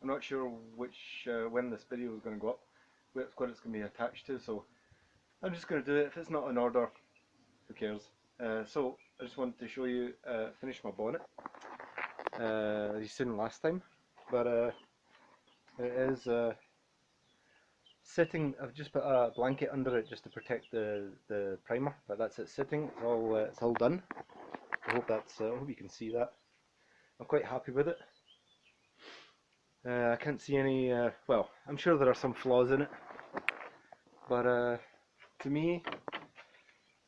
I'm not sure when this video is going to go up, what it's going to be attached to, so I'm just going to do it. If it's not in order, who cares? So I just wanted to show you, finish my bonnet. You've seen last time, but it is sitting. I've just put a blanket under it just to protect the primer, but that's it sitting. It's all done. I hope you can see that. I'm quite happy with it. I can't see any, well, I'm sure there are some flaws in it, but to me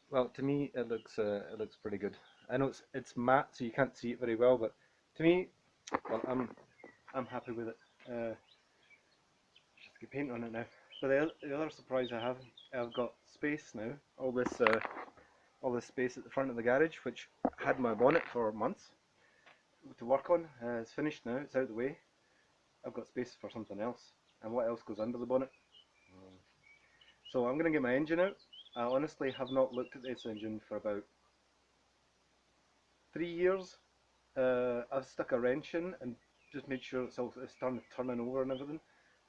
it looks pretty good. I know it's matte, so you can't see it very well, but to me, well, I'm happy with it. Just get paint on it now. But the other surprise I've got space now. All this space at the front of the garage, which had my bonnet for months to work on, is finished now. It's out of the way. I've got space for something else. And what else goes under the bonnet? So I'm going to get my engine out. I honestly have not looked at this engine for about 3 years. I've stuck a wrench in and just made sure it's turning over and everything.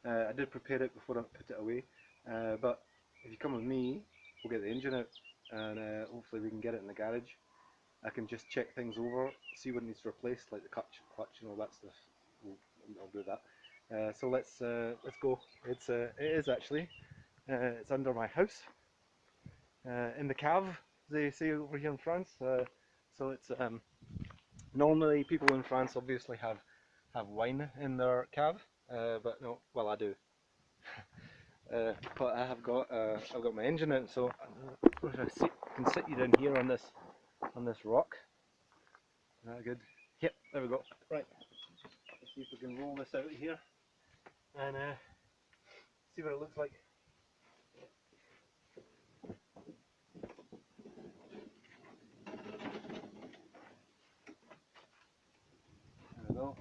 I did prepare it before I put it away. But if you come with me, we'll get the engine out and hopefully we can get it in the garage. I can just check things over, see what needs replaced, like the clutch and all that stuff. I'll do that. So let's go. It is actually. It's under my house, in the cave, they say over here in France. So it's normally people in France obviously have wine in their cave, but no, well I do. But I've got my engine out, so I can sit you down here on this rock. Is that good? Yep, there we go. Right, let's see if we can roll this out here and see what it looks like. There we go.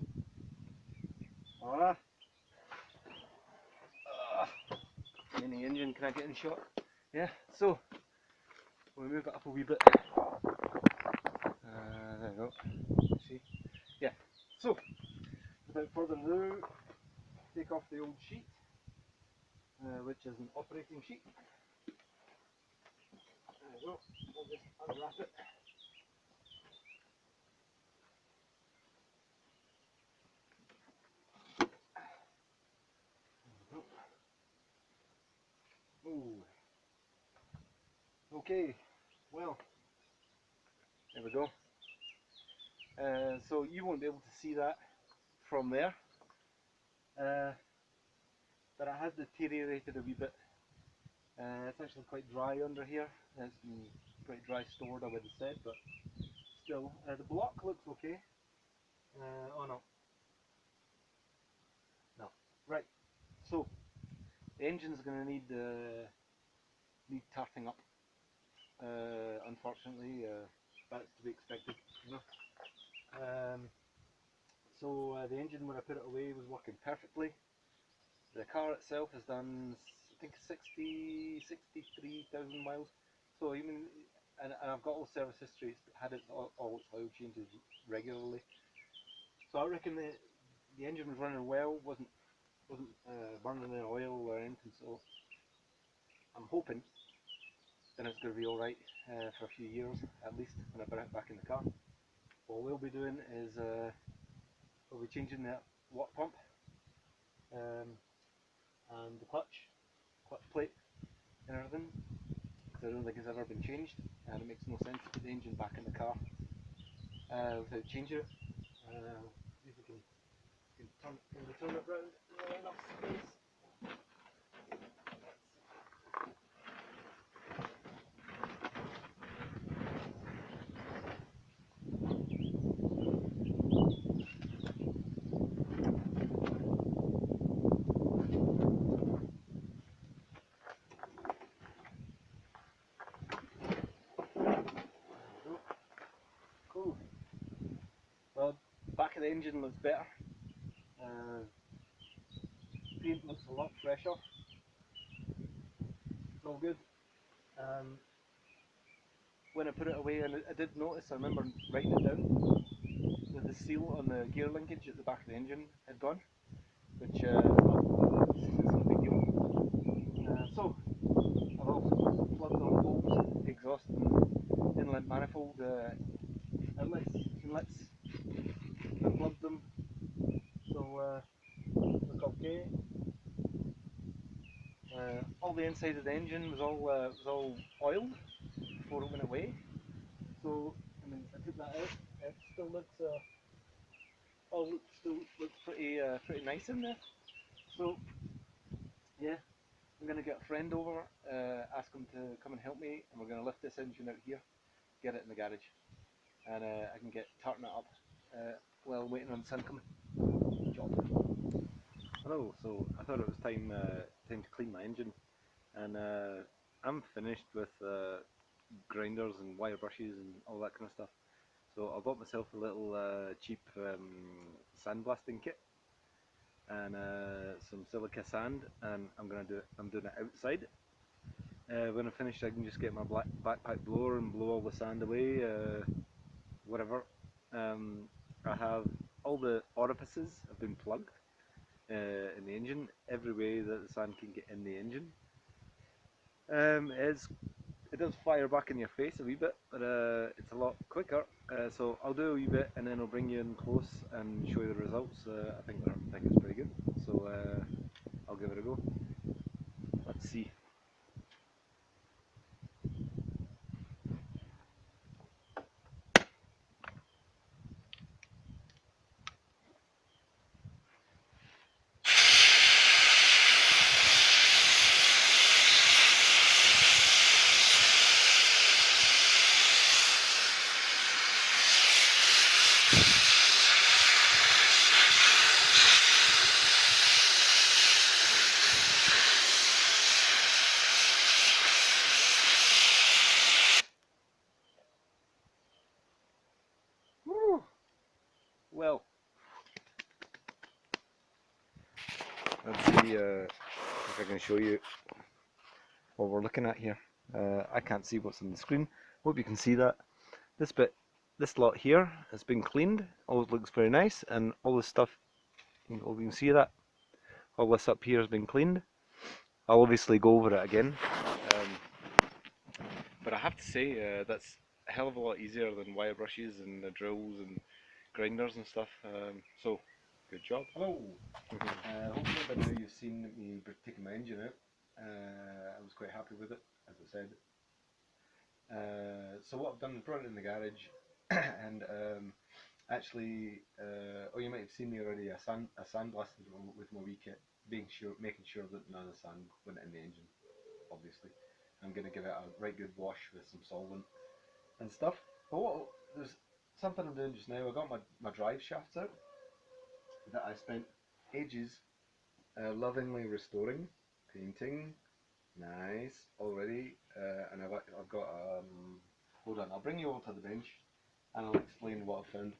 Voila. Mini engine, can I get in shot? Yeah, so we'll move it up a wee bit. There we go. See? Yeah, so without further ado, take off the old sheet, which is an operating sheet. There we go. We'll just unwrap it. Ooh. Okay, well, there we go. So you won't be able to see that from there, but it has deteriorated a wee bit. It's actually quite dry under here. It's been quite dry stored, I would have said, but still, the block looks okay. Oh no. No. Right, so the engine's going to need tarting up. Unfortunately, that's to be expected, you know. So the engine, when I put it away, was working perfectly. The car itself has done, I think, 63,000 miles. So even, and I've got all service history. It's had all its oil changes regularly. So I reckon the engine was running well, wasn't burning any oil or anything. So I'm hoping that it's going to be all right for a few years at least when I put it back in the car. What we'll be doing is we'll be changing the water pump and the clutch plate and everything, because I don't think it's ever been changed, and it makes no sense to put the engine back in the car without changing it. See if we can turn it round. Enough space. of the engine looks better. Paint looks a lot fresher. It's all good. When I put it away, and I did notice, I remember writing it down, that the seal on the gear linkage at the back of the engine had gone, which it's no big deal. So I've also plugged on both exhaust and inlet manifold inlets. I plugged them, so look okay. All the inside of the engine was all oiled before it went away. So I mean, I took that out. It still looks still looks pretty nice in there. So yeah, I'm gonna get a friend over, ask him to come and help me, and we're gonna lift this engine out here, get it in the garage, and I can get tarting it up while waiting on the sun coming. Job. Hello. So I thought it was time to clean my engine, and I'm finished with grinders and wire brushes and all that kind of stuff. So I bought myself a little cheap sandblasting kit and some silica sand, and I'm doing it outside. When I'm finished, I can just get my backpack blower and blow all the sand away, whatever. I have all the orifices have been plugged in the engine, every way that the sand can get in the engine. It does fire back in your face a wee bit, but it's a lot quicker. So I'll do a wee bit, and then I'll bring you in close and show you the results. I think it's pretty good. So I'll give it a go. Let's see. Woo! Well, let's see if I can show you what we're looking at here. I can't see what's on the screen. Hope you can see that. This bit, this lot here has been cleaned. All looks very nice, and all this stuff, you can see that. All this up here has been cleaned. I'll obviously go over it again. But I have to say, that's a hell of a lot easier than wire brushes and drills and grinders and stuff. So, good job. Hello. Hopefully by now you've seen me taking my engine out. I was quite happy with it, as I said. So what I've done, I brought it in the garage, and actually, you might have seen me already. I sandblasted with my wee kit, making sure that none of the sand went in the engine. Obviously, I'm going to give it a right good wash with some solvent and stuff. But there's something I'm doing just now. I got my drive shafts out that I spent ages lovingly restoring, painting. Nice already, and I've got hold on, I'll bring you over to the bench and I'll explain what I found.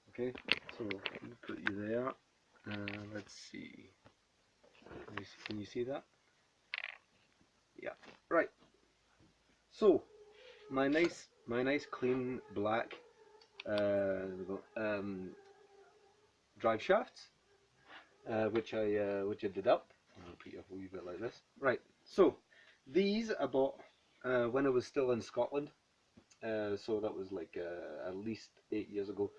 Okay, so I'll put you there. Let's see. Can you see that? Yeah. Right. So my nice clean black drive shafts, which I did up. I'll put you up a wee bit like this. Right. So these I bought when I was still in Scotland. So that was like at least 8 years ago.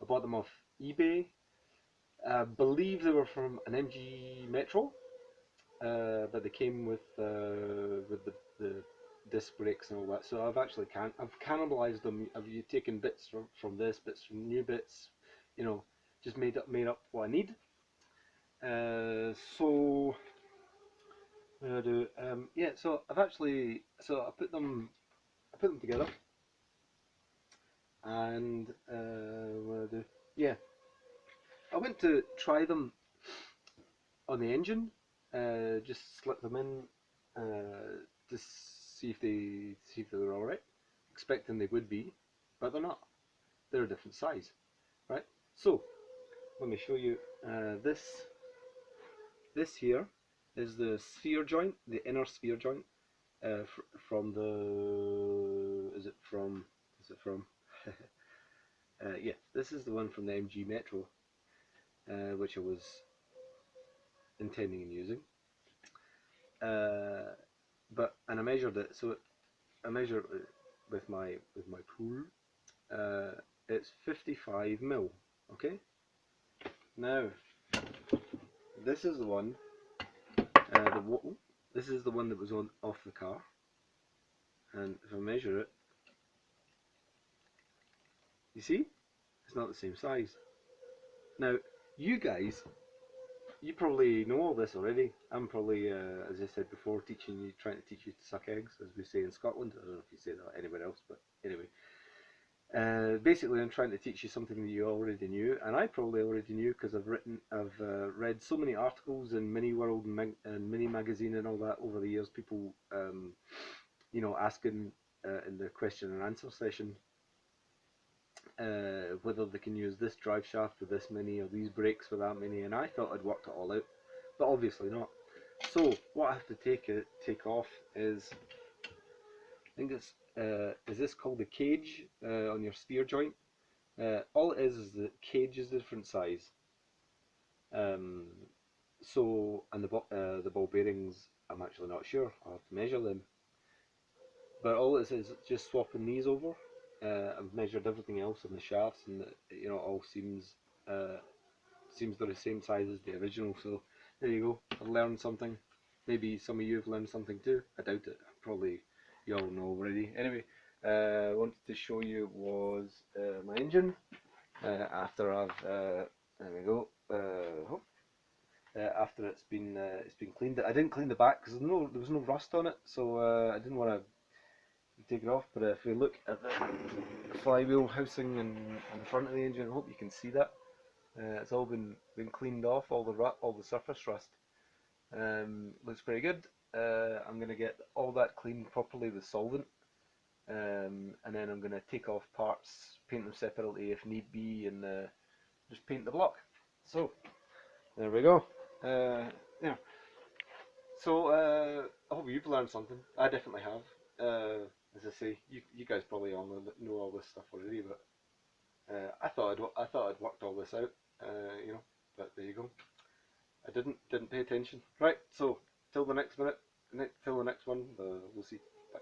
I bought them off eBay. I believe they were from an MG Metro, but they came with the disc brakes and all that. So I've cannibalized them. I've taken bits from this, bits from new bits, just made up what I need. So what do I do? Yeah. So I put them together, and what do I do? Yeah, I went to try them on the engine, just slip them in, to see if they were all right, expecting they would be, but they're not. They're a different size, right? So let me show you this. This here is the sphere joint, the inner sphere joint from the. Is it from? Is it from? Yeah, this is the one from the MG Metro, which I was intending on using. And I measured it. So I measured it with my tool. It's 55 mil. Okay. Now this is the one. This is the one that was on off the car, and if I measure it, you see, it's not the same size. Now, you guys, you probably know all this already. I'm probably, as I said before, trying to teach you to suck eggs, as we say in Scotland. I don't know if you say that anywhere else, but anyway. Basically, I'm trying to teach you something that you already knew, and I probably already knew because I've read so many articles in Mini World and Mini Magazine and all that over the years. People, asking in the question and answer session whether they can use this drive shaft with this many or these brakes with that many, and I thought I'd worked it all out, but obviously not. So what I have to take off is, I think it's is this called the cage on your sphere joint? All it is the cage is a different size. Um, and the ball bearings, I'm actually not sure. I'll have to measure them. But all it is just swapping these over. I've measured everything else on the shafts, and it all seems they're the same size as the original. So there you go. I've learned something. Maybe some of you have learned something too. I doubt it. Probably you all know already. Anyway, I wanted to show you was my engine. After there we go. After it's been cleaned. I didn't clean the back because there was no rust on it, so I didn't want to take it off. But if we look at the flywheel housing and the front of the engine, I hope you can see that. It's all been cleaned off, all the surface rust. Looks pretty good. I'm gonna get all that cleaned properly with solvent, and then I'm gonna take off parts, paint them separately if need be, and just paint the block. So there we go. Yeah. So I hope you've learned something. I definitely have. As I say, you guys probably all know all this stuff already, but I thought I'd worked all this out. But there you go. I didn't pay attention. Right. So till the next minute, till the next one, we'll see. Bye.